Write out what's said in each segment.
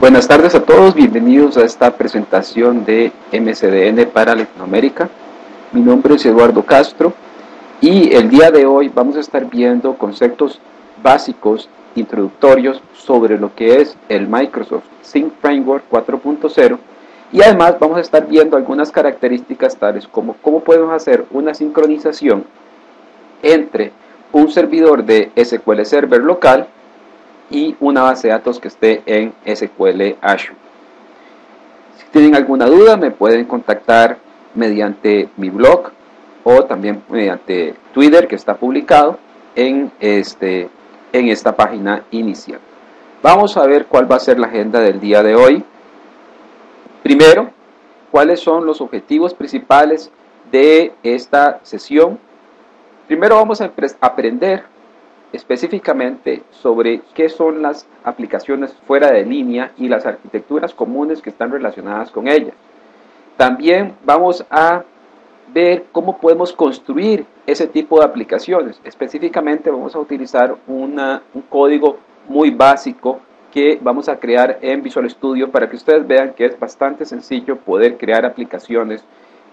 Buenas tardes a todos, bienvenidos a esta presentación de MCDN para Latinoamérica. Mi nombre es Eduardo Castro y el día de hoy vamos a estar viendo conceptos básicos, introductorios sobre lo que es el Microsoft Sync Framework 4.0 y además vamos a estar viendo algunas características tales como cómo podemos hacer una sincronización entre un servidor de SQL Server local y una base de datos que esté en SQL Azure. Si tienen alguna duda me pueden contactar mediante mi blog o también mediante Twitter, que está publicado en esta página inicial. Vamos a ver cuál va a ser la agenda del día de hoy. Primero, cuáles son los objetivos principales de esta sesión. Primero vamos a aprender específicamente sobre qué son las aplicaciones fuera de línea y las arquitecturas comunes que están relacionadas con ellas. También vamos a ver cómo podemos construir ese tipo de aplicaciones. Específicamente vamos a utilizar un código muy básico que vamos a crear en Visual Studio para que ustedes vean que es bastante sencillo poder crear aplicaciones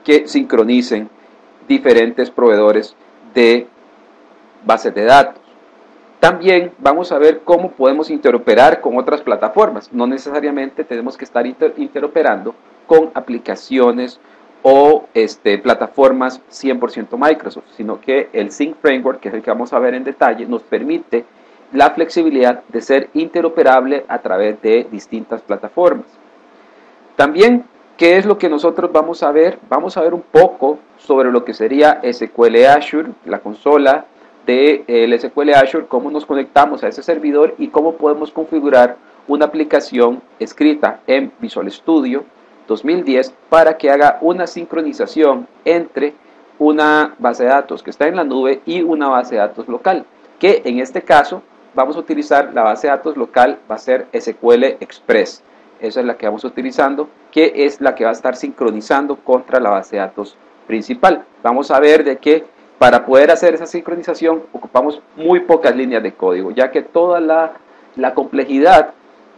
que sincronicen diferentes proveedores de bases de datos. También vamos a ver cómo podemos interoperar con otras plataformas. No necesariamente tenemos que estar interoperando con aplicaciones o plataformas 100% Microsoft, sino que el Sync Framework, que es el que vamos a ver en detalle, nos permite la flexibilidad de ser interoperable a través de distintas plataformas. También, ¿qué es lo que nosotros vamos a ver? Vamos a ver un poco sobre lo que sería SQL Azure, la consola del SQL Azure, cómo nos conectamos a ese servidor y cómo podemos configurar una aplicación escrita en Visual Studio 2010 para que haga una sincronización entre una base de datos que está en la nube y una base de datos local, que en este caso vamos a utilizar la base de datos local, va a ser SQL Express. Esa es la que vamos utilizando, que es la que va a estar sincronizando contra la base de datos principal. Vamos a ver de qué. Para poder hacer esa sincronización ocupamos muy pocas líneas de código, ya que toda la complejidad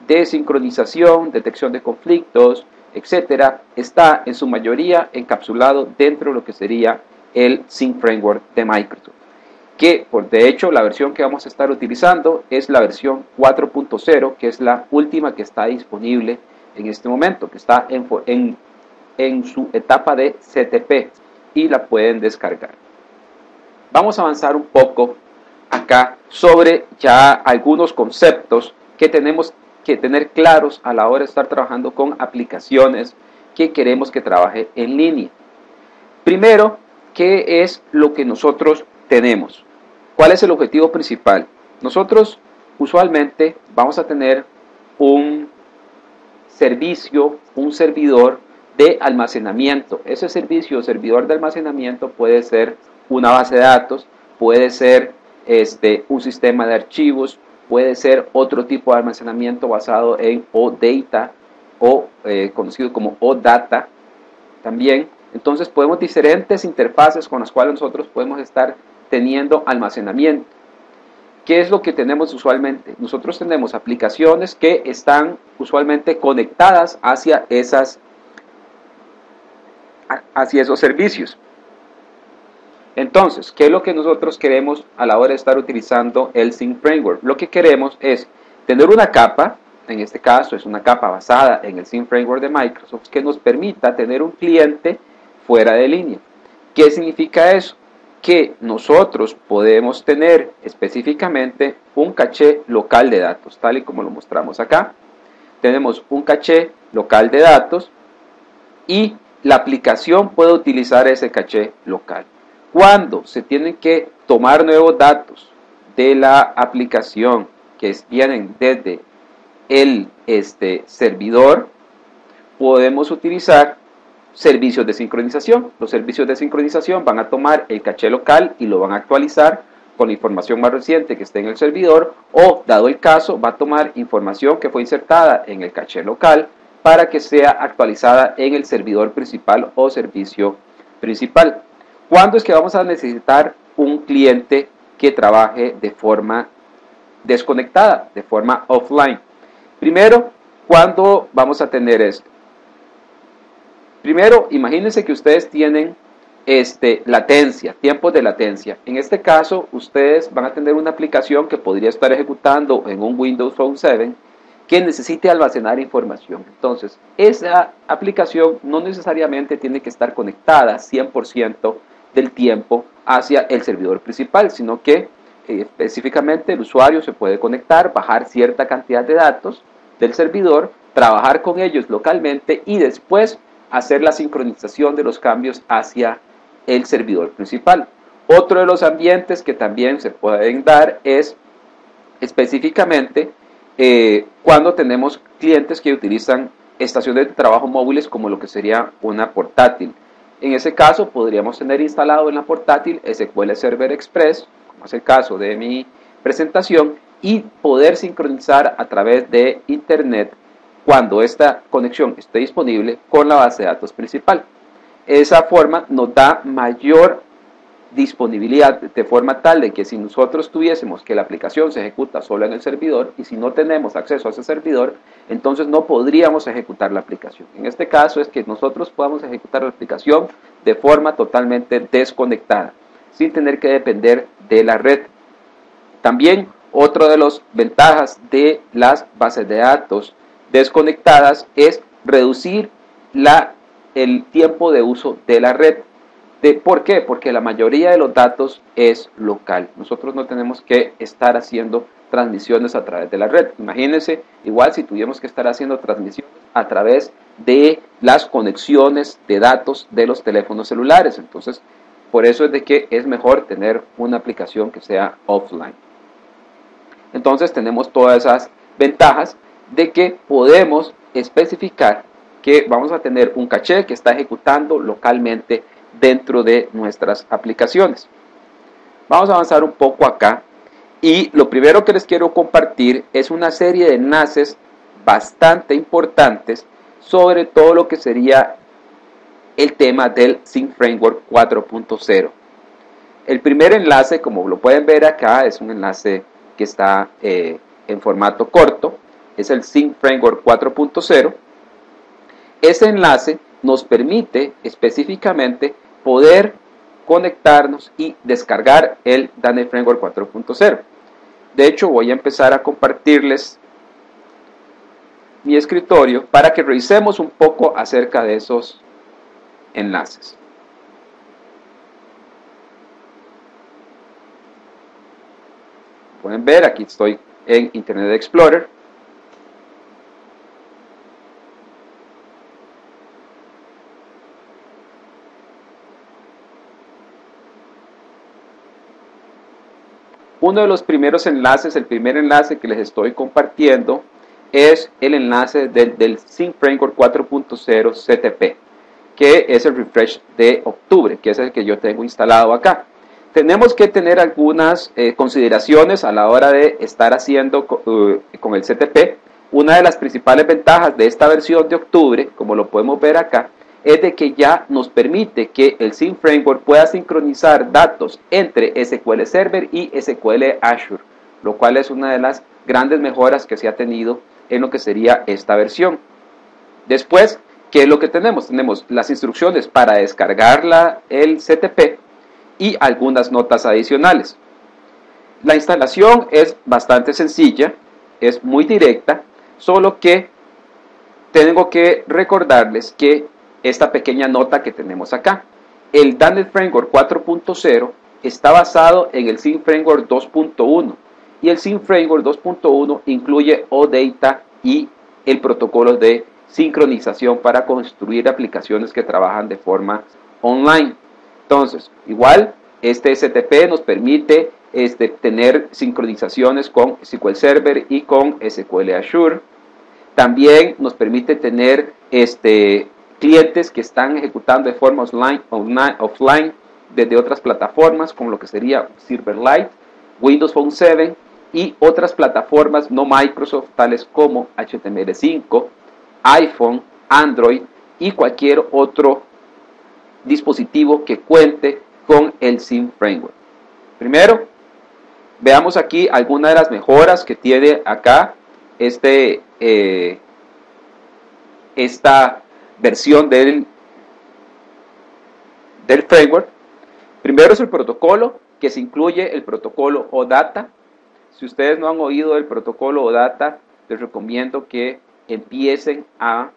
de sincronización, detección de conflictos, etcétera, está en su mayoría encapsulado dentro de lo que sería el Sync Framework de Microsoft. Que, de hecho, la versión que vamos a estar utilizando es la versión 4.0, que es la última que está disponible en este momento, que está en su etapa de CTP y la pueden descargar. Vamos a avanzar un poco acá sobre ya algunos conceptos que tenemos que tener claros a la hora de estar trabajando con aplicaciones que queremos que trabaje en línea. Primero, ¿qué es lo que nosotros tenemos? ¿Cuál es el objetivo principal? Nosotros usualmente vamos a tener un servicio, un servidor de almacenamiento. Ese servicio o servidor de almacenamiento puede ser una base de datos, puede ser un sistema de archivos, puede ser otro tipo de almacenamiento basado en OData o conocido como OData también. Entonces podemos diferentes interfaces con las cuales nosotros podemos estar teniendo almacenamiento. ¿Qué es lo que tenemos usualmente? Nosotros tenemos aplicaciones que están usualmente conectadas hacia esos servicios. Entonces, ¿qué es lo que nosotros queremos a la hora de estar utilizando el Sync Framework? Lo que queremos es tener una capa, en este caso es una capa basada en el Sync Framework de Microsoft, que nos permita tener un cliente fuera de línea. ¿Qué significa eso? Que nosotros podemos tener específicamente un caché local de datos, tal y como lo mostramos acá. Tenemos un caché local de datos y la aplicación puede utilizar ese caché local. Cuando se tienen que tomar nuevos datos de la aplicación que vienen desde el servidor, podemos utilizar servicios de sincronización. Los servicios de sincronización van a tomar el caché local y lo van a actualizar con la información más reciente que esté en el servidor, o dado el caso va a tomar información que fue insertada en el caché local para que sea actualizada en el servidor principal o servicio principal. ¿Cuándo es que vamos a necesitar un cliente que trabaje de forma desconectada, de forma offline? Primero, ¿Cuándo vamos a tener esto? Primero, imagínense que ustedes tienen latencia, tiempos de latencia. En este caso, ustedes van a tener una aplicación que podría estar ejecutando en un Windows Phone 7 que necesite almacenar información. Entonces, esa aplicación no necesariamente tiene que estar conectada 100% del tiempo hacia el servidor principal, sino que específicamente el usuario se puede conectar, bajar cierta cantidad de datos del servidor, trabajar con ellos localmente y después hacer la sincronización de los cambios hacia el servidor principal. Otro de los ambientes que también se pueden dar es específicamente cuando tenemos clientes que utilizan estaciones de trabajo móviles como lo que sería una portátil. En ese caso podríamos tener instalado en la portátil SQL Server Express, como es el caso de mi presentación, y poder sincronizar a través de internet cuando esta conexión esté disponible con la base de datos principal. Esa forma nos da mayor disponibilidad, de forma tal de que si nosotros tuviésemos que la aplicación se ejecuta solo en el servidor y si no tenemos acceso a ese servidor, entonces no podríamos ejecutar la aplicación. En este caso es que nosotros podamos ejecutar la aplicación de forma totalmente desconectada, sin tener que depender de la red. También otra de las ventajas de las bases de datos desconectadas es reducir el tiempo de uso de la red. ¿Por qué? Porque la mayoría de los datos es local. Nosotros no tenemos que estar haciendo transmisiones a través de la red. Imagínense, igual si tuviéramos que estar haciendo transmisiones a través de las conexiones de datos de los teléfonos celulares. Entonces, por eso es de que es mejor tener una aplicación que sea offline. Entonces, tenemos todas esas ventajas de que podemos especificar que vamos a tener un caché que está ejecutando localmente dentro de nuestras aplicaciones. Vamos a avanzar un poco acá y lo primero que les quiero compartir es una serie de enlaces bastante importantes sobre todo lo que sería el tema del Zing Framework 4.0. El primer enlace, como lo pueden ver acá, es un enlace que está en formato corto, es el Zing Framework 4.0. Ese enlace nos permite específicamente poder conectarnos y descargar el .NET Framework 4.0. De hecho, voy a empezar a compartirles mi escritorio para que revisemos un poco acerca de esos enlaces. Pueden ver, aquí estoy en Internet Explorer. Uno de los primeros enlaces, el primer enlace que les estoy compartiendo es el enlace del Zing Framework 4.0 CTP, que es el refresh de octubre, que es el que yo tengo instalado acá. Tenemos que tener algunas consideraciones a la hora de estar haciendo con el CTP. Una de las principales ventajas de esta versión de octubre, como lo podemos ver acá, es de que ya nos permite que el Zing Framework pueda sincronizar datos entre SQL Server y SQL Azure, lo cual es una de las grandes mejoras que se ha tenido en lo que sería esta versión. Después, ¿qué es lo que tenemos? Tenemos las instrucciones para descargar el CTP y algunas notas adicionales. La instalación es bastante sencilla, es muy directa, solo que tengo que recordarles que esta pequeña nota que tenemos acá. El .NET Framework 4.0 está basado en el Zing Framework 2.1 y el Zing Framework 2.1 incluye OData y el protocolo de sincronización para construir aplicaciones que trabajan de forma online. Entonces, igual, este STP nos permite tener sincronizaciones con SQL Server y con SQL Azure. También nos permite tener clientes que están ejecutando de forma offline desde otras plataformas como lo que sería Silverlight, Windows Phone 7 y otras plataformas no Microsoft tales como HTML5, iPhone, Android y cualquier otro dispositivo que cuente con el Zing Framework. Primero, veamos aquí algunas de las mejoras que tiene acá este esta versión del framework. Primero es el protocolo, que se incluye el protocolo OData. Si ustedes no han oído el protocolo OData, les recomiendo que empiecen a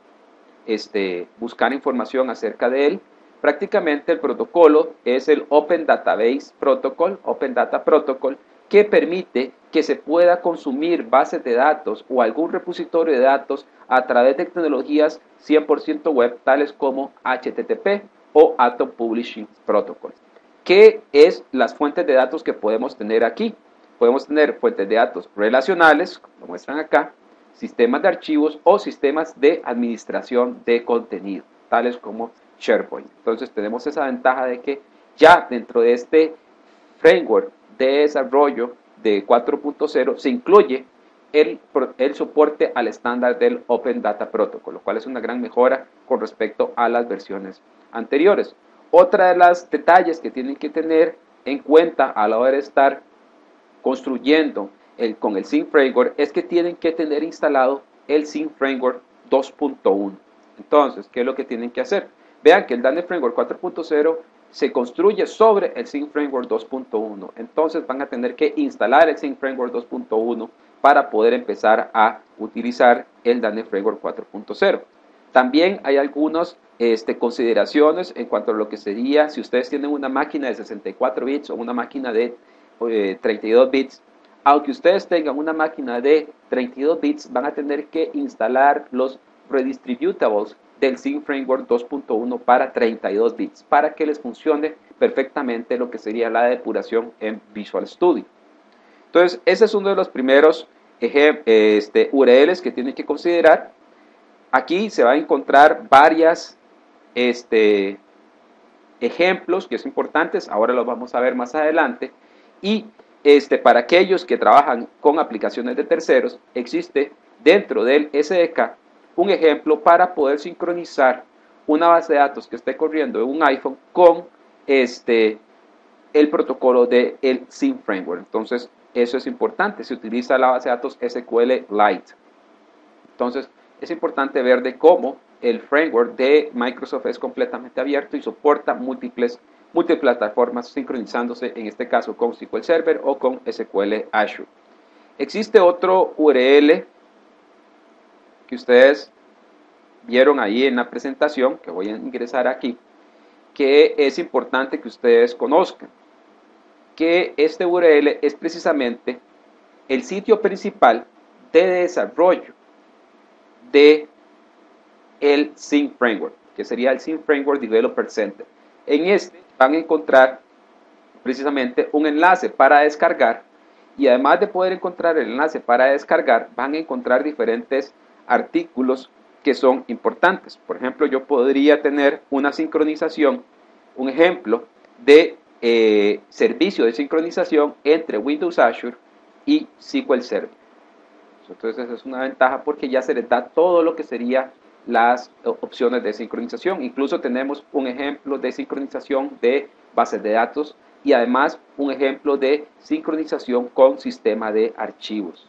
buscar información acerca de él. Prácticamente el protocolo es el Open Database Protocol, Open Data Protocol, que permite que se pueda consumir bases de datos o algún repositorio de datos a través de tecnologías 100% web, tales como HTTP o Atom Publishing Protocol. ¿Qué es las fuentes de datos que podemos tener aquí? Podemos tener fuentes de datos relacionales, como muestran acá, sistemas de archivos o sistemas de administración de contenido, tales como SharePoint. Entonces tenemos esa ventaja de que ya dentro de este framework de desarrollo de 4.0 se incluye el soporte al estándar del Open Data Protocol, lo cual es una gran mejora con respecto a las versiones anteriores. Otra de los detalles que tienen que tener en cuenta a la hora de estar construyendo con el Zing Framework es que tienen que tener instalado el Zing Framework 2.1. Entonces, ¿qué es lo que tienen que hacer? Vean que el DANE Framework 4.0 se construye sobre el Zing Framework 2.1. Entonces van a tener que instalar el Zing Framework 2.1 para poder empezar a utilizar el DANE Framework 4.0. También hay algunas consideraciones en cuanto a lo que sería si ustedes tienen una máquina de 64 bits o una máquina de 32 bits. Aunque ustedes tengan una máquina de 32 bits, van a tener que instalar los redistributables del Zing Framework 2.1 para 32 bits, para que les funcione perfectamente lo que sería la depuración en Visual Studio. Entonces, ese es uno de los primeros URLs que tienen que considerar. Aquí se va a encontrar varias ejemplos que son importantes, ahora los vamos a ver más adelante, y para aquellos que trabajan con aplicaciones de terceros, existe dentro del SDK un ejemplo para poder sincronizar una base de datos que esté corriendo en un iPhone con el protocolo del Zing Framework. Entonces, eso es importante, se utiliza la base de datos SQLite. Entonces, es importante ver de cómo el framework de Microsoft es completamente abierto y soporta múltiples plataformas sincronizándose, en este caso con SQL Server o con SQL Azure. Existe otro URL que ustedes vieron ahí en la presentación, que voy a ingresar aquí, que es importante que ustedes conozcan, que este URL es precisamente el sitio principal de desarrollo de el Zing Framework, que sería el Zing Framework Developer Center. En este van a encontrar precisamente un enlace para descargar, y además de poder encontrar el enlace para descargar, van a encontrar diferentes artículos que son importantes. Por ejemplo, yo podría tener una sincronización, un ejemplo de servicio de sincronización entre Windows Azure y SQL Server. Entonces esa es una ventaja porque ya se les da todo lo que sería las opciones de sincronización. Incluso tenemos un ejemplo de sincronización de bases de datos y además un ejemplo de sincronización con sistema de archivos.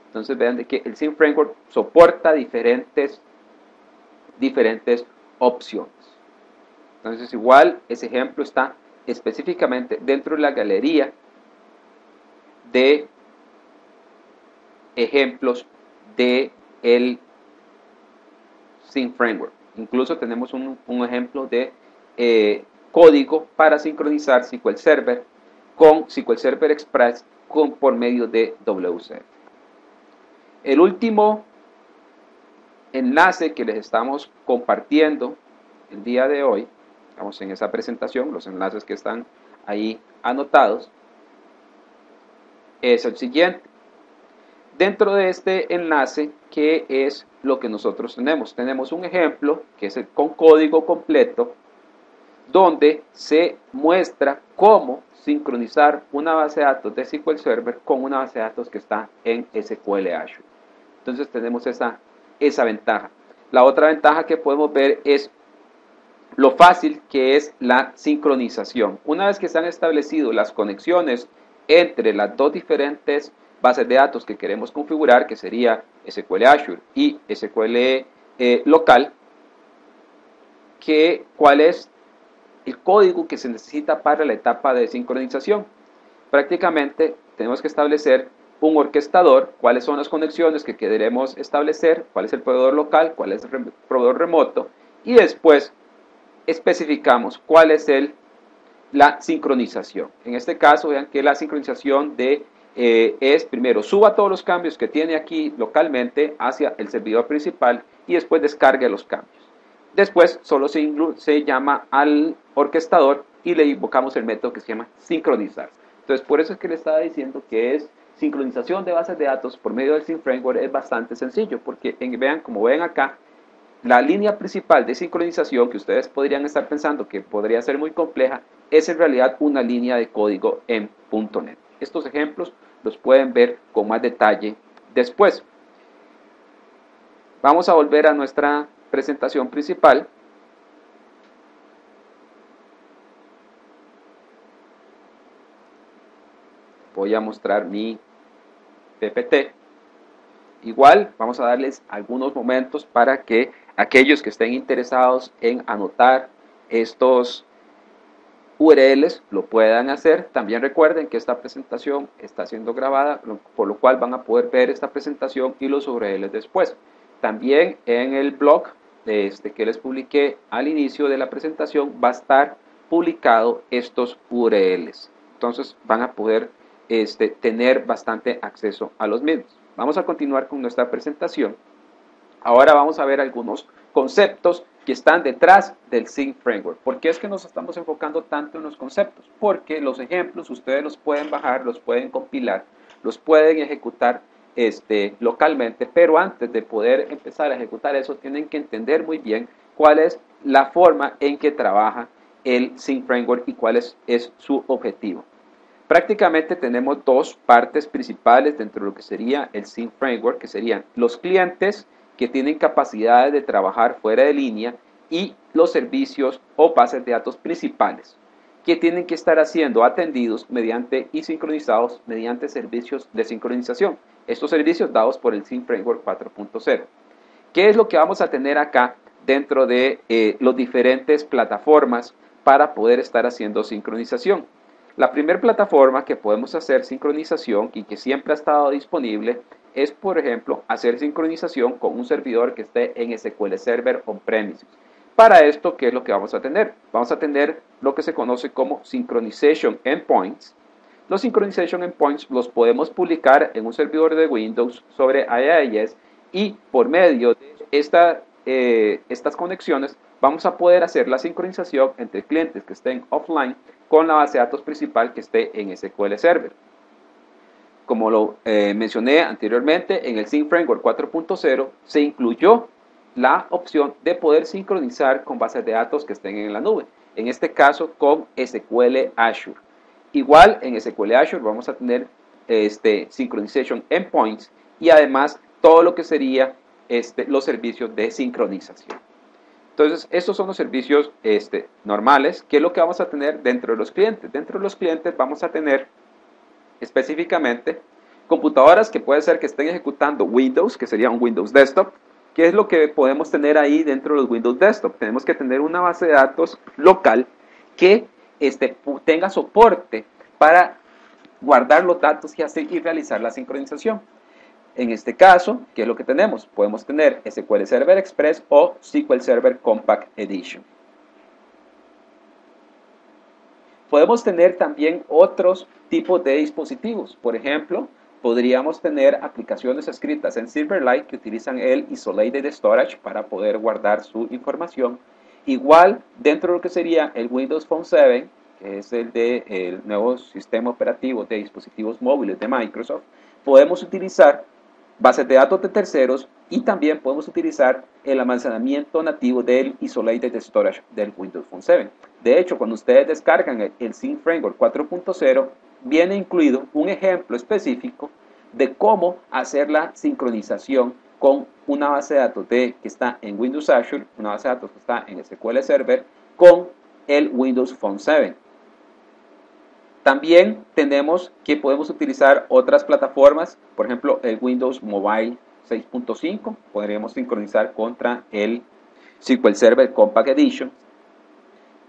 Entonces vean de que el Zing Framework soporta diferentes opciones. Entonces igual ese ejemplo está específicamente dentro de la galería de ejemplos de el Zing Framework. Incluso tenemos un ejemplo de código para sincronizar SQL Server con SQL Server Express por medio de WCF. El último enlace que les estamos compartiendo el día de hoy, estamos en esa presentación, los enlaces que están ahí anotados, es el siguiente. Dentro de este enlace, ¿qué es lo que nosotros tenemos? Tenemos un ejemplo que es con código completo, donde se muestra cómo sincronizar una base de datos de SQL Server con una base de datos que está en SQL Azure. Entonces tenemos esa ventaja. La otra ventaja que podemos ver es lo fácil que es la sincronización. Una vez que se han establecido las conexiones entre las dos diferentes bases de datos que queremos configurar, que sería SQL Azure y SQL local, cuál es el código que se necesita para la etapa de sincronización. Prácticamente tenemos que establecer un orquestador, cuáles son las conexiones que queremos establecer, cuál es el proveedor local, cuál es el proveedor remoto, y después especificamos cuál es la sincronización. En este caso, vean que la sincronización es primero suba todos los cambios que tiene aquí localmente hacia el servidor principal y después descargue los cambios. Después solo se llama al orquestador y le invocamos el método que se llama sincronizar. Entonces, por eso es que le estaba diciendo que es sincronización de bases de datos por medio del Sync Framework. Es bastante sencillo porque vean, como ven acá, la línea principal de sincronización que ustedes podrían estar pensando que podría ser muy compleja es en realidad una línea de código en .NET. Estos ejemplos los pueden ver con más detalle después. Vamos a volver a nuestra presentación principal. Voy a mostrar mi PPT. Igual vamos a darles algunos momentos para que aquellos que estén interesados en anotar estos URLs lo puedan hacer. También recuerden que esta presentación está siendo grabada, por lo cual van a poder ver esta presentación y los URLs después. También en el blog que les publiqué al inicio de la presentación va a estar publicado estos URLs. Entonces van a poder tener bastante acceso a los mismos. Vamos a continuar con nuestra presentación. Ahora vamos a ver algunos conceptos que están detrás del Sync Framework. ¿Por qué es que nos estamos enfocando tanto en los conceptos? Porque los ejemplos ustedes los pueden bajar, los pueden compilar, los pueden ejecutar localmente, pero antes de poder empezar a ejecutar eso tienen que entender muy bien cuál es la forma en que trabaja el Sync Framework y cuál es su objetivo. Prácticamente tenemos dos partes principales dentro de lo que sería el Sync Framework, que serían los clientes que tienen capacidades de trabajar fuera de línea y los servicios o bases de datos principales que tienen que estar siendo atendidos mediante y sincronizados mediante servicios de sincronización. Estos servicios dados por el Sync Framework 4.0. ¿Qué es lo que vamos a tener acá dentro de las diferentes plataformas para poder estar haciendo sincronización? La primera plataforma que podemos hacer sincronización y que siempre ha estado disponible es, por ejemplo, hacer sincronización con un servidor que esté en SQL Server on-premises. Para esto, ¿qué es lo que vamos a tener? Vamos a tener lo que se conoce como Synchronization Endpoints. Los Synchronization Endpoints los podemos publicar en un servidor de Windows sobre IIS y por medio de estas conexiones vamos a poder hacer la sincronización entre clientes que estén offline con la base de datos principal que esté en SQL Server. Como lo mencioné anteriormente, en el Sync Framework 4.0 se incluyó la opción de poder sincronizar con bases de datos que estén en la nube, en este caso con SQL Azure. Igual en SQL Azure vamos a tener Synchronization Endpoints y además todo lo que sería los servicios de sincronización. Entonces, estos son los servicios normales. ¿Qué es lo que vamos a tener dentro de los clientes? Dentro de los clientes vamos a tener específicamente computadoras que puede ser que estén ejecutando Windows, que sería un Windows Desktop. ¿Qué es lo que podemos tener ahí dentro de los Windows Desktop? Tenemos que tener una base de datos local que tenga soporte para guardar los datos y realizar la sincronización. En este caso, ¿qué es lo que tenemos? Podemos tener SQL Server Express o SQL Server Compact Edition. Podemos tener también otros tipos de dispositivos. Por ejemplo, podríamos tener aplicaciones escritas en Silverlight que utilizan el Isolated Storage para poder guardar su información. Igual, dentro de lo que sería el Windows Phone 7, que es el nuevo sistema operativo de dispositivos móviles de Microsoft, podemos utilizar bases de datos de terceros y también podemos utilizar el almacenamiento nativo del Isolated Storage del Windows Phone 7. De hecho, cuando ustedes descargan el Sync Framework 4.0, viene incluido un ejemplo específico de cómo hacer la sincronización con una base de datos que está en Windows Azure, una base de datos que está en SQL Server, con el Windows Phone 7. También tenemos que podemos utilizar otras plataformas, por ejemplo, el Windows Mobile 6.5, podríamos sincronizar contra el SQL Server Compact Edition,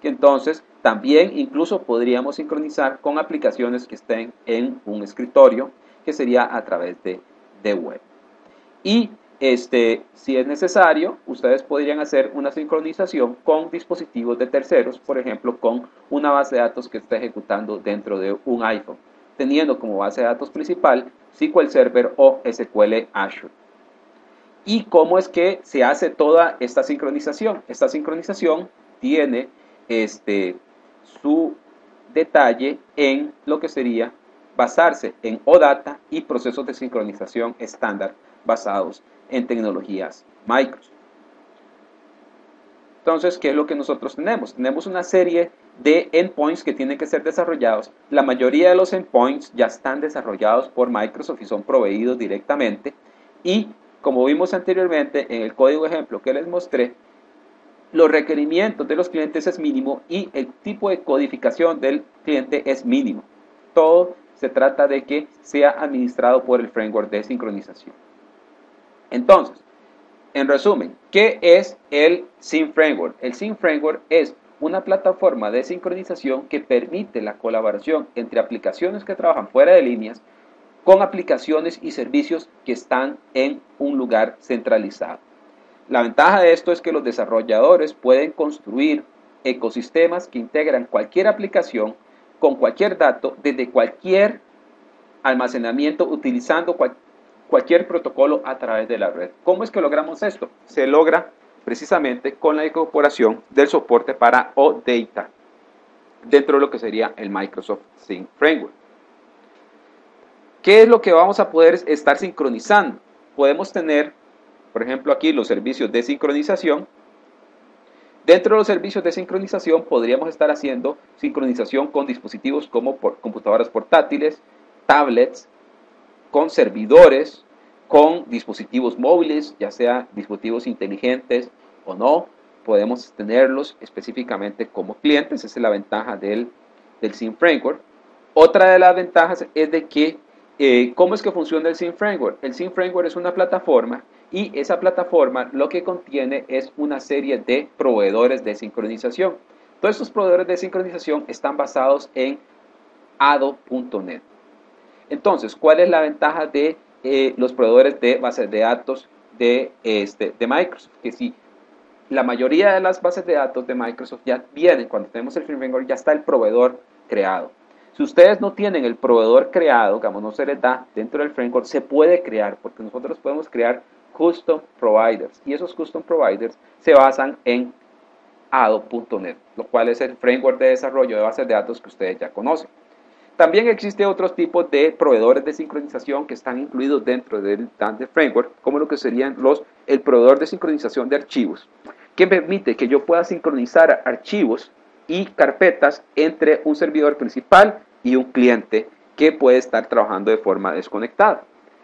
que entonces también incluso podríamos sincronizar con aplicaciones que estén en un escritorio, que sería a través de web. Y si es necesario, ustedes podrían hacer una sincronización con dispositivos de terceros, por ejemplo, con una base de datos que está ejecutando dentro de un iPhone, teniendo como base de datos principal SQL Server o SQL Azure. ¿Y cómo es que se hace toda esta sincronización? Esta sincronización tiene su detalle en lo que sería basarse en OData y procesos de sincronización estándar basados en tecnologías Microsoft. Entonces, ¿qué es lo que nosotros tenemos? Tenemos una serie de endpoints que tienen que ser desarrollados. La mayoría de los endpoints ya están desarrollados por Microsoft y son proveídos directamente. Y como vimos anteriormente en el código ejemplo que les mostré, los requerimientos de los clientes es mínimo y el tipo de codificación del cliente es mínimo. Todo se trata de que sea administrado por el framework de sincronización. Entonces, en resumen, ¿qué es el Syn Framework? El Syn Framework es una plataforma de sincronización que permite la colaboración entre aplicaciones que trabajan fuera de líneas con aplicaciones y servicios que están en un lugar centralizado. La ventaja de esto es que los desarrolladores pueden construir ecosistemas que integran cualquier aplicación con cualquier dato desde cualquier almacenamiento utilizando cualquier protocolo a través de la red. ¿Cómo es que logramos esto? Se logra precisamente con la incorporación del soporte para OData dentro de lo que sería el Microsoft Syn Framework. ¿Qué es lo que vamos a poder estar sincronizando? Podemos tener, por ejemplo, aquí los servicios de sincronización. Dentro de los servicios de sincronización podríamos estar haciendo sincronización con dispositivos como computadoras portátiles, tablets, con servidores, con dispositivos móviles, ya sea dispositivos inteligentes o no. Podemos tenerlos específicamente como clientes. Esa es la ventaja del Syn Framework. Otra de las ventajas es de que ¿cómo es que funciona el Syn Framework? El Syn Framework es una plataforma y esa plataforma lo que contiene es una serie de proveedores de sincronización. Todos estos proveedores de sincronización están basados en ado.net. Entonces, ¿cuál es la ventaja de los proveedores de bases de datos de Microsoft? Que si la mayoría de las bases de datos de Microsoft ya vienen, cuando tenemos el framework, ya está el proveedor creado. Si ustedes no tienen el proveedor creado, digamos, no se les da dentro del framework, se puede crear, porque nosotros podemos crear custom providers, y esos custom providers se basan en ado.net, lo cual es el framework de desarrollo de bases de datos que ustedes ya conocen. También existen otros tipos de proveedores de sincronización que están incluidos dentro del framework, como lo que serían el proveedor de sincronización de archivos, que permite que yo pueda sincronizar archivos y carpetas entre un servidor principal y un cliente que puede estar trabajando de forma desconectada.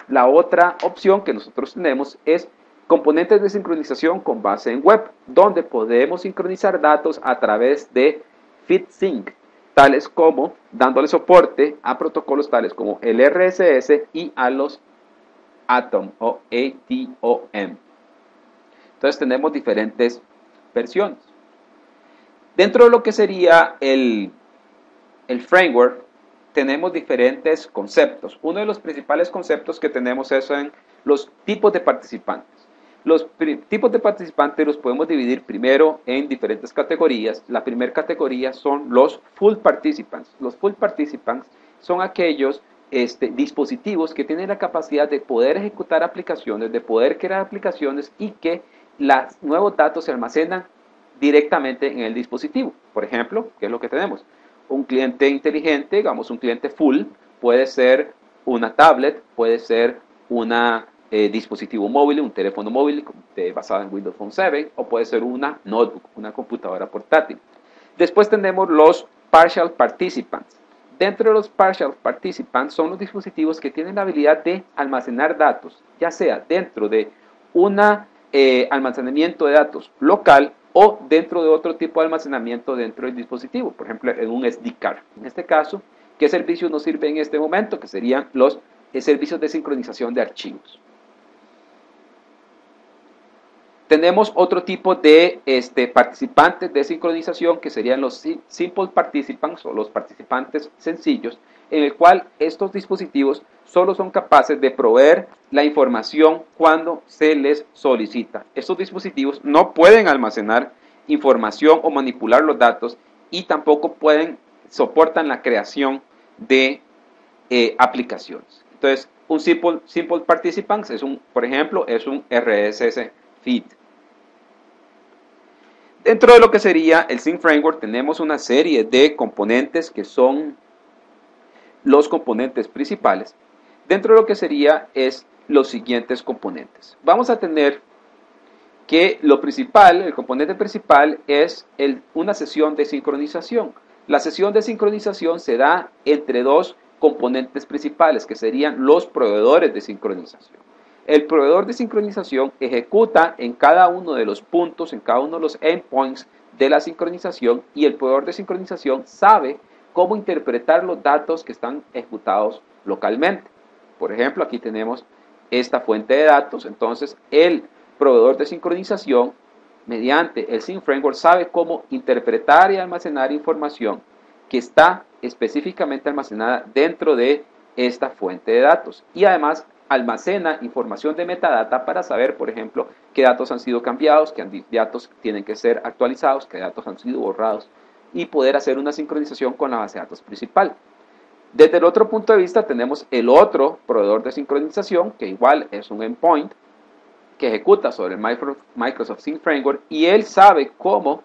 La otra opción que nosotros tenemos es componentes de sincronización con base en web, donde podemos sincronizar datos a través de FeedSync, tales como dándole soporte a protocolos tales como el RSS y a los ATOM o ATOM. Entonces tenemos diferentes versiones. Dentro de lo que sería el framework, tenemos diferentes conceptos. Uno de los principales conceptos que tenemos es en los tipos de participantes. Los tipos de participantes los podemos dividir primero en diferentes categorías. La primera categoría son los full participants. Los full participants son aquellos dispositivos que tienen la capacidad de poder ejecutar aplicaciones, de poder crear aplicaciones y que los nuevos datos se almacenan directamente en el dispositivo. Por ejemplo, ¿qué es lo que tenemos? Un cliente inteligente, digamos un cliente full, puede ser una tablet, puede ser un dispositivo móvil, un teléfono móvil basado en Windows Phone 7, o puede ser una notebook, una computadora portátil. Después tenemos los partial participants. Dentro de los partial participants son los dispositivos que tienen la habilidad de almacenar datos, ya sea dentro de un almacenamiento de datos local o dentro de otro tipo de almacenamiento dentro del dispositivo, por ejemplo en un SD card. En este caso, ¿qué servicios nos sirven en este momento? Que serían los servicios de sincronización de archivos. Tenemos otro tipo de participantes de sincronización que serían los simple participants o los participantes sencillos, en el cual estos dispositivos solo son capaces de proveer la información cuando se les solicita. Estos dispositivos no pueden almacenar información o manipular los datos y tampoco soportan la creación de aplicaciones. Entonces, un simple participant por ejemplo, es un RSS feed. Dentro de lo que sería el Sync Framework tenemos una serie de componentes que son los componentes principales. Dentro de lo que sería es los siguientes componentes. Vamos a tener que lo principal, el componente principal es una sesión de sincronización. La sesión de sincronización se da entre dos componentes principales que serían los proveedores de sincronización. El proveedor de sincronización ejecuta en cada uno de los puntos, en cada uno de los endpoints de la sincronización y el proveedor de sincronización sabe cómo interpretar los datos que están ejecutados localmente. Por ejemplo, aquí tenemos esta fuente de datos, entonces el proveedor de sincronización mediante el Sync Framework sabe cómo interpretar y almacenar información que está específicamente almacenada dentro de esta fuente de datos y además almacena información de metadata para saber, por ejemplo, qué datos han sido cambiados, qué datos tienen que ser actualizados, qué datos han sido borrados y poder hacer una sincronización con la base de datos principal. Desde el otro punto de vista tenemos el otro proveedor de sincronización que igual es un endpoint que ejecuta sobre el Microsoft Sync Framework y él sabe cómo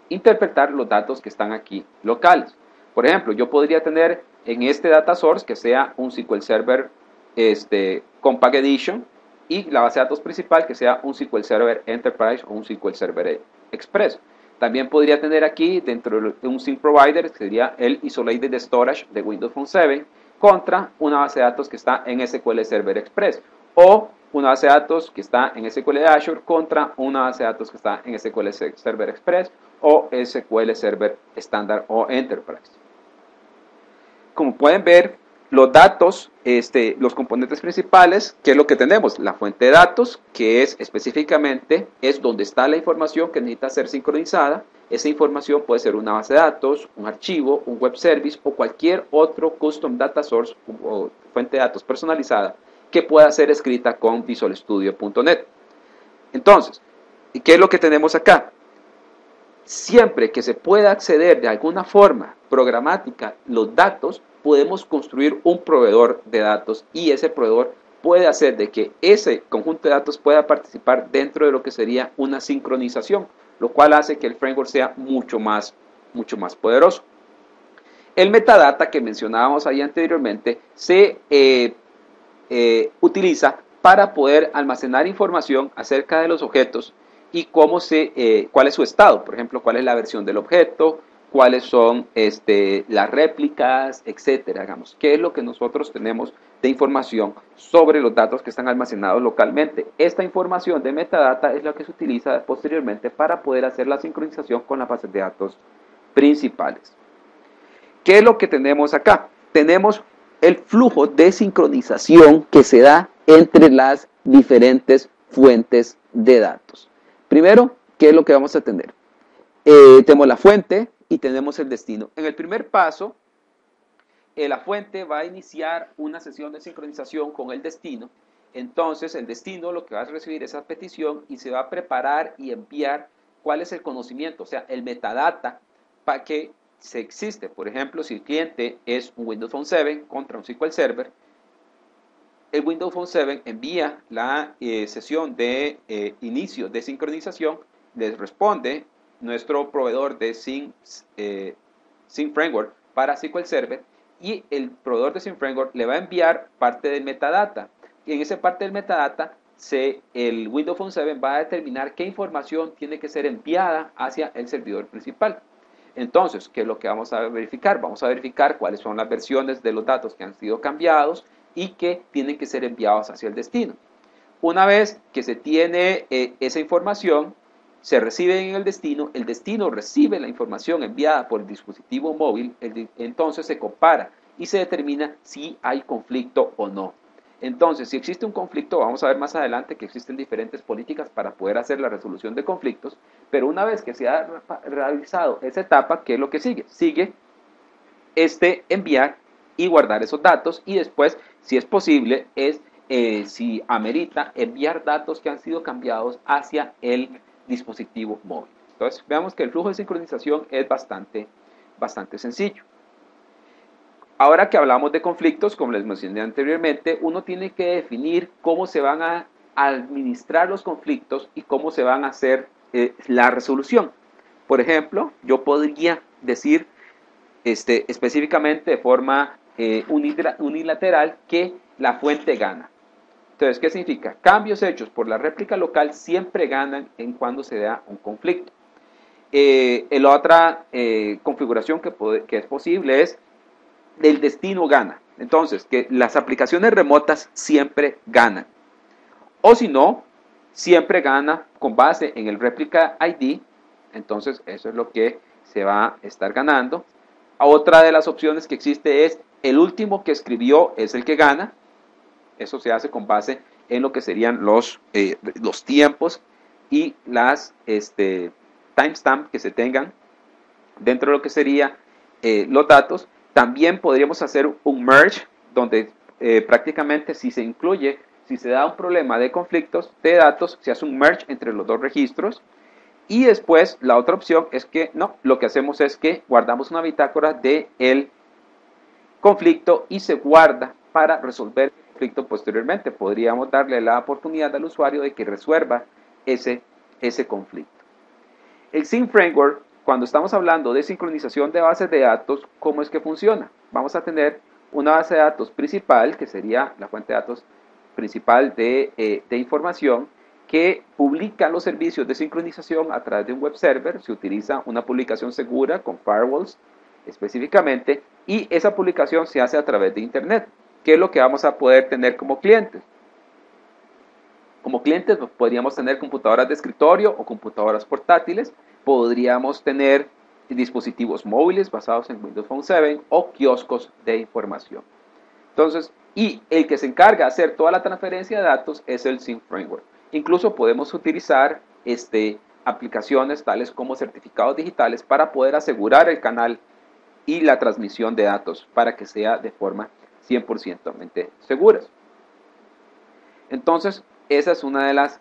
interpretar los datos que están aquí locales. Por ejemplo, yo podría tener en este data source que sea un SQL Server Compact Edition y la base de datos principal que sea un SQL Server Enterprise o un SQL Server Express. También podría tener aquí dentro de un Sync Provider que sería el Isolated Storage de Windows Phone 7 contra una base de datos que está en SQL Server Express o una base de datos que está en SQL de Azure contra una base de datos que está en SQL Server Express o SQL Server Standard o Enterprise. Como pueden ver, los datos, los componentes principales, ¿qué es lo que tenemos? La fuente de datos, que es específicamente donde está la información que necesita ser sincronizada. Esa información puede ser una base de datos, un archivo, un web service o cualquier otro custom data source o fuente de datos personalizada que pueda ser escrita con visualstudio.net. Entonces, ¿qué es lo que tenemos acá? Siempre que se pueda acceder de alguna forma programática los datos, podemos construir un proveedor de datos y ese proveedor puede hacer de que ese conjunto de datos pueda participar dentro de lo que sería una sincronización, lo cual hace que el framework sea mucho más poderoso. El metadata que mencionábamos ahí anteriormente se utiliza para poder almacenar información acerca de los objetos y cuál es su estado, por ejemplo, cuál es la versión del objeto, cuáles son las réplicas, etcétera, digamos, qué es lo que nosotros tenemos de información sobre los datos que están almacenados localmente. Esta información de metadata es la que se utiliza posteriormente para poder hacer la sincronización con las bases de datos principales. ¿Qué es lo que tenemos acá? Tenemos el flujo de sincronización que se da entre las diferentes fuentes de datos. Primero, ¿qué es lo que vamos a tener? Tenemos la fuente y tenemos el destino. En el primer paso, la fuente va a iniciar una sesión de sincronización con el destino. Entonces, el destino lo que va a recibir es esa petición y se va a preparar y enviar cuál es el conocimiento, o sea, el metadata para que se existe. Por ejemplo, si el cliente es un Windows Phone 7 contra un SQL Server, el Windows Phone 7 envía la sesión de inicio de sincronización, les responde nuestro proveedor de Sync Framework para SQL Server y el proveedor de Sync Framework le va a enviar parte del metadata. Y en esa parte del metadata, el Windows Phone 7 va a determinar qué información tiene que ser enviada hacia el servidor principal. Entonces, ¿qué es lo que vamos a verificar? Vamos a verificar cuáles son las versiones de los datos que han sido cambiados y que tienen que ser enviados hacia el destino. Una vez que se tiene esa información, se recibe en el destino recibe la información enviada por el dispositivo móvil, entonces se compara y se determina si hay conflicto o no. Entonces, si existe un conflicto, vamos a ver más adelante que existen diferentes políticas para poder hacer la resolución de conflictos, pero una vez que se ha realizado esa etapa, ¿qué es lo que sigue? Sigue enviar y guardar esos datos y después, si es posible, si amerita, enviar datos que han sido cambiados hacia el dispositivo móvil. Entonces, veamos que el flujo de sincronización es bastante sencillo. Ahora que hablamos de conflictos, como les mencioné anteriormente, uno tiene que definir cómo se van a administrar los conflictos y cómo se van a hacer la resolución. Por ejemplo, yo podría decir específicamente de forma unilateral que la fuente gana. Entonces, ¿qué significa? Cambios hechos por la réplica local siempre ganan en cuando se da un conflicto. La otra configuración que es posible es del destino gana. Entonces, que las aplicaciones remotas siempre ganan. O si no, siempre gana con base en el réplica ID. Entonces, eso es lo que se va a estar ganando. Otra de las opciones que existe es el último que escribió es el que gana. Eso se hace con base en lo que serían los tiempos y las timestamps que se tengan dentro de lo que serían los datos. También podríamos hacer un merge donde prácticamente si se da un problema de conflictos de datos, se hace un merge entre los dos registros. Y después la otra opción es que no, lo que hacemos es que guardamos una bitácora del conflicto y se guarda para resolver el conflicto posteriormente. Podríamos darle la oportunidad al usuario de que resuelva ese conflicto. El Sync Framework, cuando estamos hablando de sincronización de bases de datos, ¿cómo es que funciona? Vamos a tener una base de datos principal, que sería la fuente de datos principal de información, que publica los servicios de sincronización a través de un web server. Se utiliza una publicación segura con firewalls específicamente, y esa publicación se hace a través de internet. ¿Qué es lo que vamos a poder tener como clientes? Como clientes podríamos tener computadoras de escritorio o computadoras portátiles, podríamos tener dispositivos móviles basados en Windows Phone 7 o kioscos de información. Entonces, y el que se encarga de hacer toda la transferencia de datos es el Sync Framework. Incluso podemos utilizar aplicaciones tales como certificados digitales para poder asegurar el canal y la transmisión de datos para que sea de forma 100% segura. Entonces, esa es una de las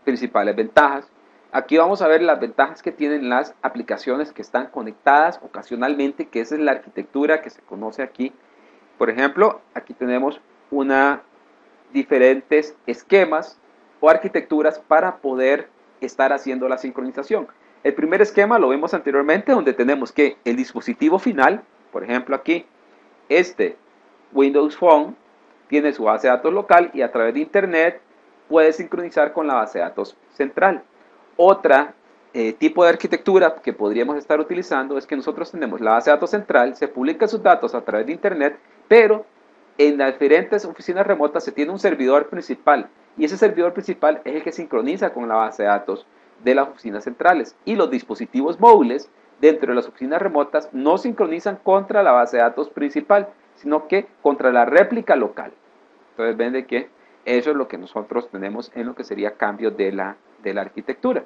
principales ventajas. Aquí vamos a ver las ventajas que tienen las aplicaciones que están conectadas ocasionalmente, que esa es la arquitectura que se conoce aquí. Por ejemplo, aquí tenemos diferentes esquemas o arquitecturas para poder estar haciendo la sincronización. El primer esquema lo vimos anteriormente, donde tenemos que el dispositivo final, por ejemplo aquí, Windows Phone, tiene su base de datos local y a través de internet puede sincronizar con la base de datos central. Otra tipo de arquitectura que podríamos estar utilizando es que nosotros tenemos la base de datos central, se publican sus datos a través de internet, pero en las diferentes oficinas remotas se tiene un servidor principal, y ese servidor principal es el que sincroniza con la base de datos de las oficinas centrales, y los dispositivos móviles dentro de las oficinas remotas no sincronizan contra la base de datos principal, sino que contra la réplica local. Entonces ven de que eso es lo que nosotros tenemos en lo que sería cambio de la arquitectura.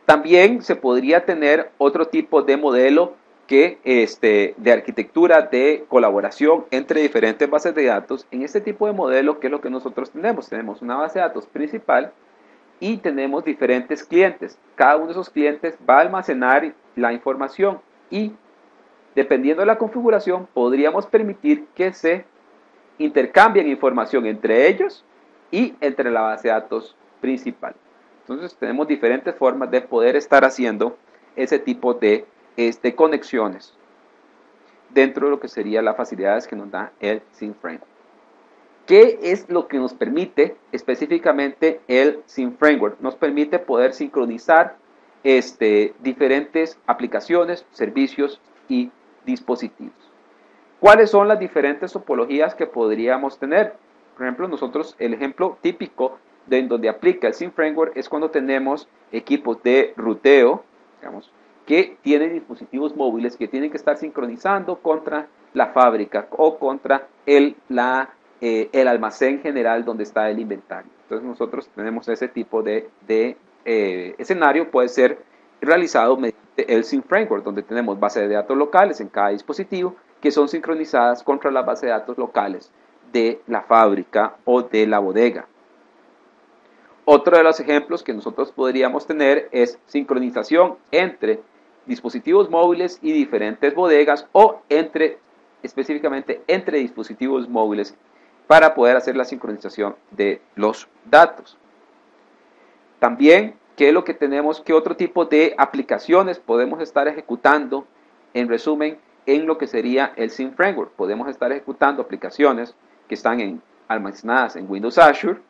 También se podría tener otro tipo de modelo de arquitectura de colaboración entre diferentes bases de datos. En este tipo de modelo, ¿qué es lo que nosotros tenemos? Tenemos una base de datos principal y tenemos diferentes clientes. Cada uno de esos clientes va a almacenar la información y, dependiendo de la configuración, podríamos permitir que se intercambien información entre ellos y entre la base de datos principal. Entonces tenemos diferentes formas de poder estar haciendo ese tipo de conexiones dentro de lo que serían las facilidades que nos da el Sync Framework. ¿Qué es lo que nos permite específicamente el Sync Framework? Nos permite poder sincronizar diferentes aplicaciones, servicios y dispositivos. ¿Cuáles son las diferentes topologías que podríamos tener? Por ejemplo, el ejemplo típico de donde aplica el Sync Framework es cuando tenemos equipos de ruteo, digamos, que tienen dispositivos móviles que tienen que estar sincronizando contra la fábrica o contra el almacén general donde está el inventario. Entonces nosotros tenemos ese tipo de escenario, puede ser realizado mediante el Sync Framework, donde tenemos bases de datos locales en cada dispositivo que son sincronizadas contra las bases de datos locales de la fábrica o de la bodega. Otro de los ejemplos que nosotros podríamos tener es sincronización entre dispositivos móviles y diferentes bodegas o específicamente entre dispositivos móviles para poder hacer la sincronización de los datos. También, ¿qué es lo que tenemos? ¿Qué otro tipo de aplicaciones podemos estar ejecutando? En resumen, en lo que sería el Sync Framework. Podemos estar ejecutando aplicaciones que están almacenadas en Windows Azure.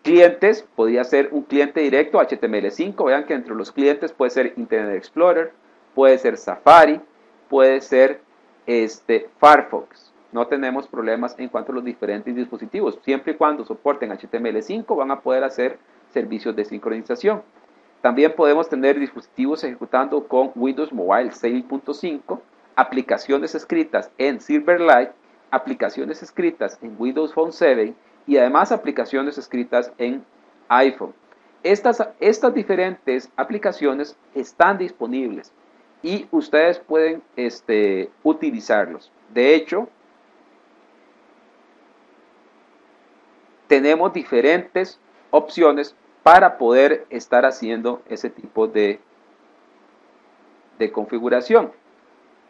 Clientes, podría ser un cliente directo HTML5. Vean que entre los clientes puede ser Internet Explorer, puede ser Safari, puede ser Firefox. No tenemos problemas en cuanto a los diferentes dispositivos. Siempre y cuando soporten HTML5 van a poder hacer servicios de sincronización. También podemos tener dispositivos ejecutando con Windows Mobile 6.5, aplicaciones escritas en Silverlight, aplicaciones escritas en Windows Phone 7 y además aplicaciones escritas en iPhone. Estas diferentes aplicaciones están disponibles y ustedes pueden utilizarlos. De hecho, tenemos diferentes opciones para poder estar haciendo ese tipo de configuración.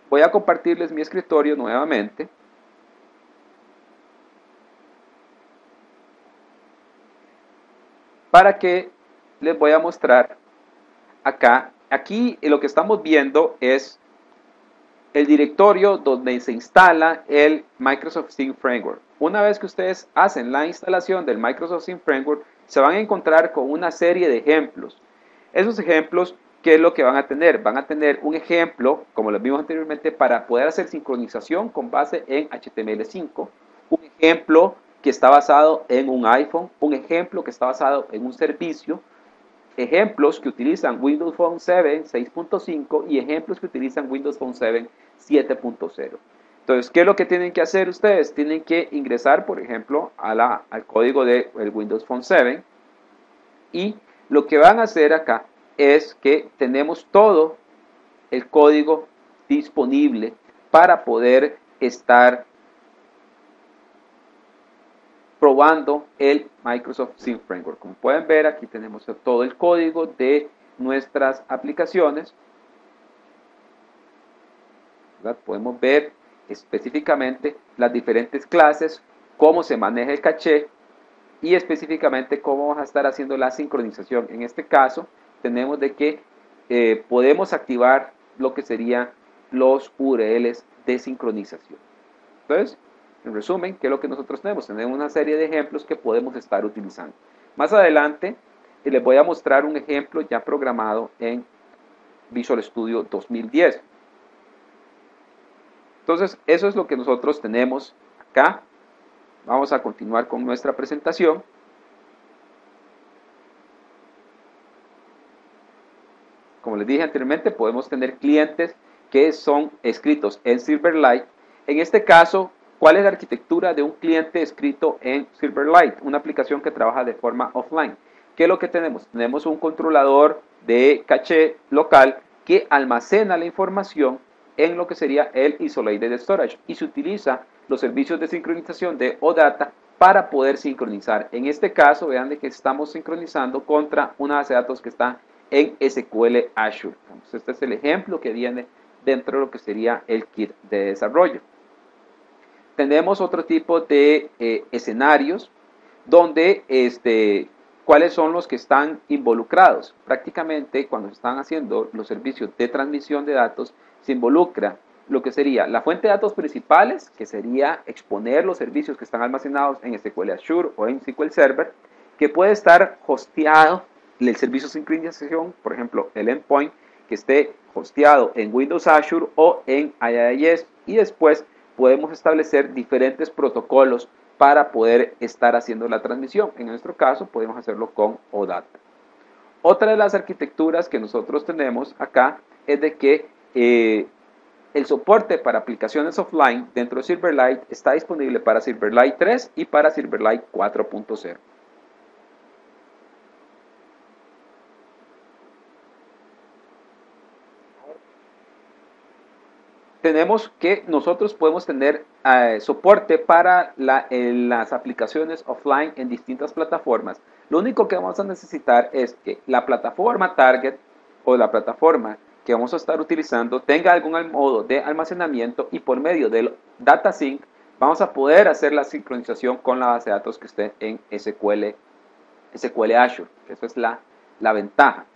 Voy a compartirles mi escritorio nuevamente. Para que les voy a mostrar acá. Aquí lo que estamos viendo es el directorio donde se instala el Microsoft Sync Framework. Una vez que ustedes hacen la instalación del Microsoft Sync Framework, se van a encontrar con una serie de ejemplos. Esos ejemplos, ¿qué es lo que van a tener? Van a tener un ejemplo, como lo vimos anteriormente, para poder hacer sincronización con base en HTML5, un ejemplo que está basado en un iPhone, un ejemplo que está basado en un servicio, ejemplos que utilizan Windows Phone 7 6.5 y ejemplos que utilizan Windows Phone 7 7.0. Entonces, ¿qué es lo que tienen que hacer ustedes? Tienen que ingresar, por ejemplo, al código del Windows Phone 7 y lo que van a hacer acá es que tenemos todo el código disponible para poder estar probando el Microsoft Sync Framework. Como pueden ver, aquí tenemos todo el código de nuestras aplicaciones. ¿Verdad? Podemos ver específicamente las diferentes clases, cómo se maneja el caché y específicamente cómo vamos a estar haciendo la sincronización. En este caso, tenemos de que podemos activar lo que serían los URLs de sincronización. Entonces, en resumen, ¿qué es lo que nosotros tenemos? Tenemos una serie de ejemplos que podemos estar utilizando. Más adelante les voy a mostrar un ejemplo ya programado en Visual Studio 2010. Entonces, eso es lo que nosotros tenemos acá. Vamos a continuar con nuestra presentación. Como les dije anteriormente, podemos tener clientes que son escritos en Silverlight. En este caso, ¿cuál es la arquitectura de un cliente escrito en Silverlight? Una aplicación que trabaja de forma offline. ¿Qué es lo que tenemos? Tenemos un controlador de caché local que almacena la información en lo que sería el Isolated Storage y se utiliza los servicios de sincronización de OData para poder sincronizar. En este caso, vean de que estamos sincronizando contra una base de datos que está en SQL Azure. Entonces, este es el ejemplo que viene dentro de lo que sería el kit de desarrollo. Tenemos otro tipo de escenarios donde cuáles son los que están involucrados. Prácticamente cuando se están haciendo los servicios de transmisión de datos, se involucra lo que sería la fuente de datos principales, que sería exponer los servicios que están almacenados en SQL Azure o en SQL Server, que puede estar hosteado el servicio de sincronización, por ejemplo, el endpoint, que esté hosteado en Windows Azure o en IIS, y después podemos establecer diferentes protocolos para poder estar haciendo la transmisión. En nuestro caso, podemos hacerlo con OData. Otra de las arquitecturas que nosotros tenemos acá es de que el soporte para aplicaciones offline dentro de Silverlight está disponible para Silverlight 3 y para Silverlight 4.0. Tenemos que nosotros podemos tener soporte para las aplicaciones offline en distintas plataformas. Lo único que vamos a necesitar es que la plataforma target o la plataforma que vamos a estar utilizando tenga algún modo de almacenamiento, y por medio del data sync vamos a poder hacer la sincronización con la base de datos que esté en SQL Azure. Esa es la ventaja.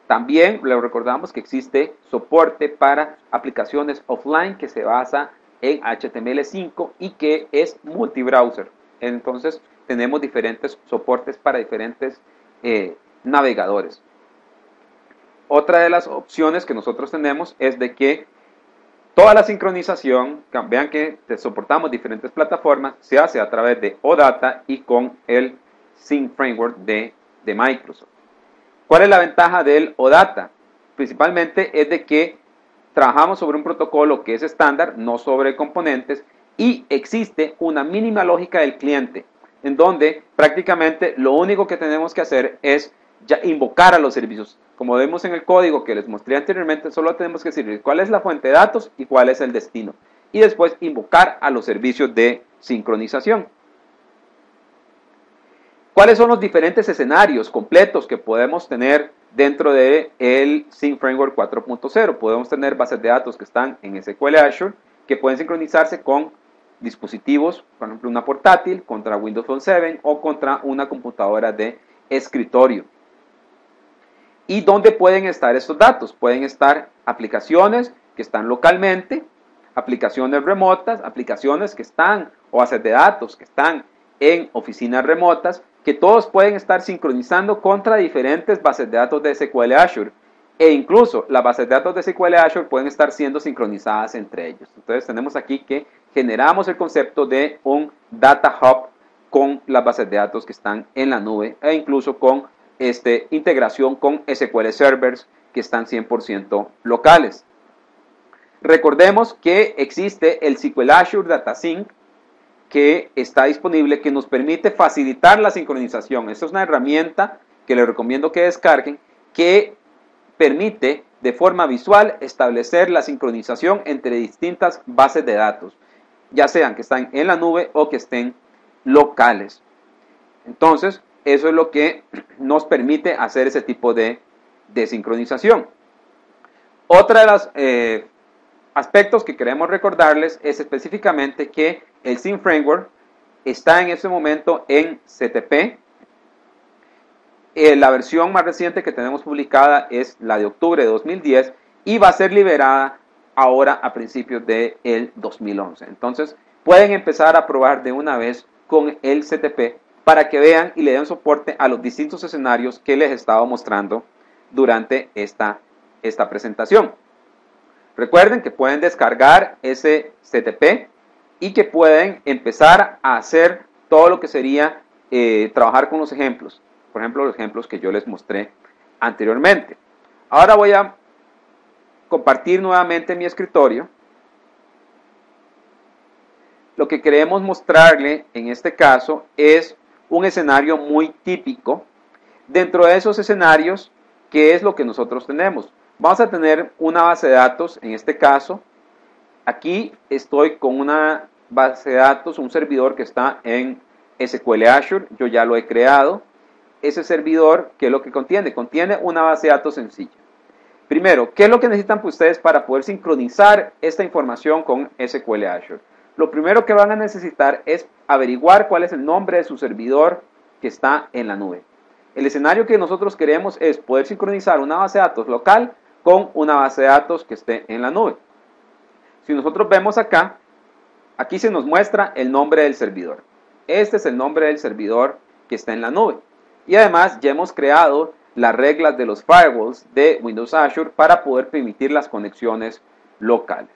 También le recordamos que existe soporte para aplicaciones offline que se basa en HTML5 y que es multibrowser. Entonces tenemos diferentes soportes para diferentes navegadores. Otra de las opciones que nosotros tenemos es de que toda la sincronización, vean que soportamos diferentes plataformas, se hace a través de OData y con el Sync Framework de Microsoft. ¿Cuál es la ventaja del OData? Principalmente es de que trabajamos sobre un protocolo que es estándar, no sobre componentes, y existe una mínima lógica del cliente, en donde prácticamente lo único que tenemos que hacer es ya invocar a los servicios. Como vemos en el código que les mostré anteriormente, solo tenemos que decir cuál es la fuente de datos y cuál es el destino, y después invocar a los servicios de sincronización. ¿Cuáles son los diferentes escenarios completos que podemos tener dentro del Sync Framework 4.0? Podemos tener bases de datos que están en SQL Azure, que pueden sincronizarse con dispositivos, por ejemplo una portátil, contra Windows Phone 7 o contra una computadora de escritorio. ¿Y dónde pueden estar estos datos? Pueden estar aplicaciones que están localmente, aplicaciones remotas, aplicaciones que están, o bases de datos que están en oficinas remotas, que todos pueden estar sincronizando contra diferentes bases de datos de SQL Azure, e incluso las bases de datos de SQL Azure pueden estar siendo sincronizadas entre ellos. Entonces tenemos aquí que generamos el concepto de un Data Hub con las bases de datos que están en la nube, e incluso con integración con SQL Servers que están 100% locales. Recordemos que existe el SQL Azure Data Sync, que está disponible, que nos permite facilitar la sincronización. Esta es una herramienta que les recomiendo que descarguen, que permite de forma visual establecer la sincronización entre distintas bases de datos, ya sean que están en la nube o que estén locales. Entonces, eso es lo que nos permite hacer ese tipo de sincronización. Otra de las aspectos que queremos recordarles es específicamente que el Sync Framework está en este momento en CTP. La versión más reciente que tenemos publicada es la de octubre de 2010 y va a ser liberada ahora a principios del 2011. Entonces pueden empezar a probar de una vez con el CTP para que vean y le den soporte a los distintos escenarios que les estaba mostrando durante esta presentación. Recuerden que pueden descargar ese CTP y que pueden empezar a hacer todo lo que sería trabajar con los ejemplos. Por ejemplo, los ejemplos que yo les mostré anteriormente. Ahora voy a compartir nuevamente mi escritorio. Lo que queremos mostrarle en este caso es un escenario muy típico. Dentro de esos escenarios, ¿qué es lo que nosotros tenemos? Vamos a tener una base de datos, en este caso, aquí estoy con una base de datos, un servidor que está en SQL Azure, yo ya lo he creado. Ese servidor, ¿qué es lo que contiene? Contiene una base de datos sencilla. Primero, ¿qué es lo que necesitan ustedes para poder sincronizar esta información con SQL Azure? Lo primero que van a necesitar es averiguar cuál es el nombre de su servidor que está en la nube. El escenario que nosotros queremos es poder sincronizar una base de datos local con una base de datos que esté en la nube. Si nosotros vemos acá, aquí se nos muestra el nombre del servidor. Este es el nombre del servidor que está en la nube. Y además ya hemos creado las reglas de los firewalls de Windows Azure para poder permitir las conexiones locales.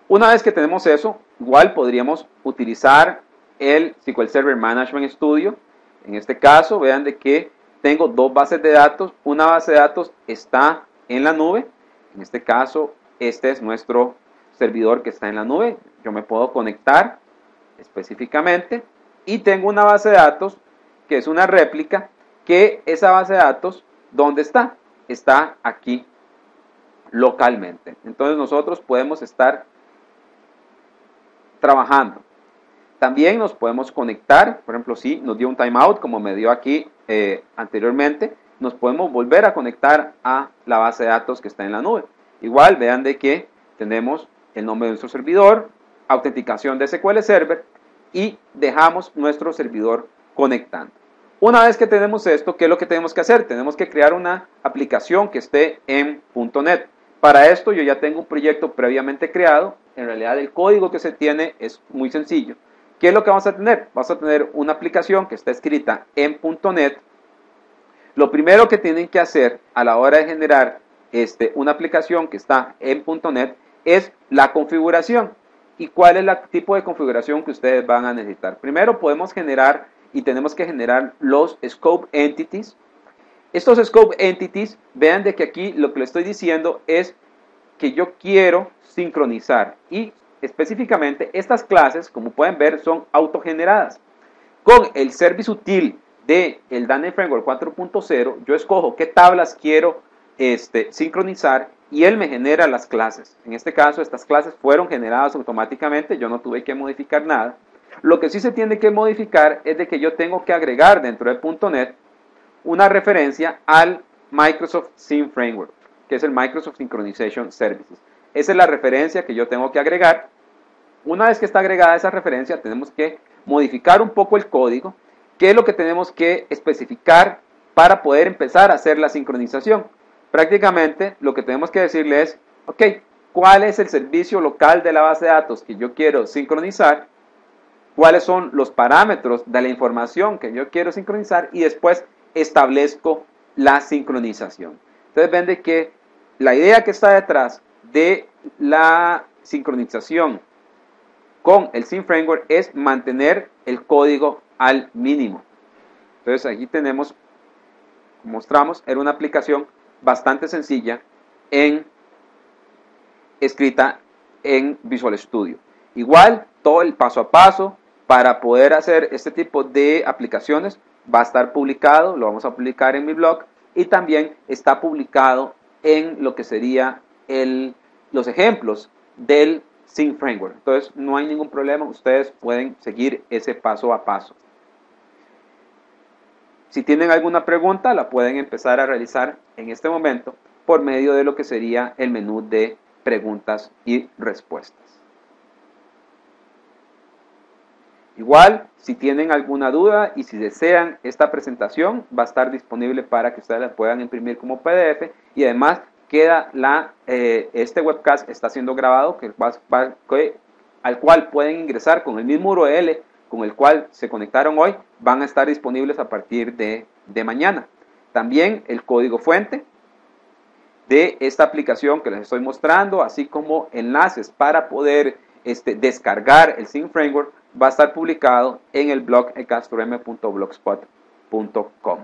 Una vez que tenemos eso, igual podríamos utilizar el SQL Server Management Studio. En este caso, vean de que tengo dos bases de datos. Una base de datos está en la nube. En este caso, este es nuestro servidor que está en la nube. Yo me puedo conectar específicamente y tengo una base de datos que es una réplica, que esa base de datos, ¿dónde está? Está aquí localmente. Entonces nosotros podemos estar trabajando. También nos podemos conectar, por ejemplo, si nos dio un timeout, como me dio aquí anteriormente, nos podemos volver a conectar a la base de datos que está en la nube. Igual, vean de que tenemos el nombre de nuestro servidor, autenticación de SQL Server y dejamos nuestro servidor conectando. Una vez que tenemos esto, ¿qué es lo que tenemos que hacer? Tenemos que crear una aplicación que esté en .NET. Para esto yo ya tengo un proyecto previamente creado. En realidad el código que se tiene es muy sencillo. ¿Qué es lo que vamos a tener? Vamos a tener una aplicación que está escrita en .NET. Lo primero que tienen que hacer a la hora de generar una aplicación que está en .NET es la configuración. ¿Y cuál es el tipo de configuración que ustedes van a necesitar? Primero podemos generar y tenemos que generar los Scope Entities. Estos Scope Entities, vean de que aquí lo que le estoy diciendo es que yo quiero sincronizar y específicamente estas clases, como pueden ver, son autogeneradas. Con el Service Util del Dynamic Framework 4.0, yo escojo qué tablas quiero sincronizar y él me genera las clases. En este caso, estas clases fueron generadas automáticamente, yo no tuve que modificar nada. Lo que sí se tiene que modificar es de que yo tengo que agregar dentro de .NET una referencia al Microsoft Sync Framework, que es el Microsoft Synchronization Services. Esa es la referencia que yo tengo que agregar. Una vez que está agregada esa referencia, tenemos que modificar un poco el código. ¿Qué es lo que tenemos que especificar para poder empezar a hacer la sincronización? Prácticamente lo que tenemos que decirle es, ok, ¿cuál es el servicio local de la base de datos que yo quiero sincronizar? ¿Cuáles son los parámetros de la información que yo quiero sincronizar? Y después establezco la sincronización. Entonces ven de que la idea que está detrás de la sincronización con el Sync Framework es mantener el código al mínimo. Entonces aquí tenemos, mostramos, era una aplicación bastante sencilla escrita en Visual Studio. Igual, todo el paso a paso para poder hacer este tipo de aplicaciones va a estar publicado, lo vamos a publicar en mi blog y también está publicado en lo que sería los ejemplos del Sync Framework. Entonces no hay ningún problema, ustedes pueden seguir ese paso a paso. Si tienen alguna pregunta, la pueden empezar a realizar en este momento por medio de lo que sería el menú de preguntas y respuestas. Igual, si tienen alguna duda y si desean esta presentación, va a estar disponible para que ustedes la puedan imprimir como PDF y además queda este webcast está siendo grabado al cual pueden ingresar con el mismo URL con el cual se conectaron hoy, van a estar disponibles a partir de mañana. También el código fuente de esta aplicación que les estoy mostrando, así como enlaces para poder descargar el Sync Framework, va a estar publicado en el blog ecastrom.blogspot.com.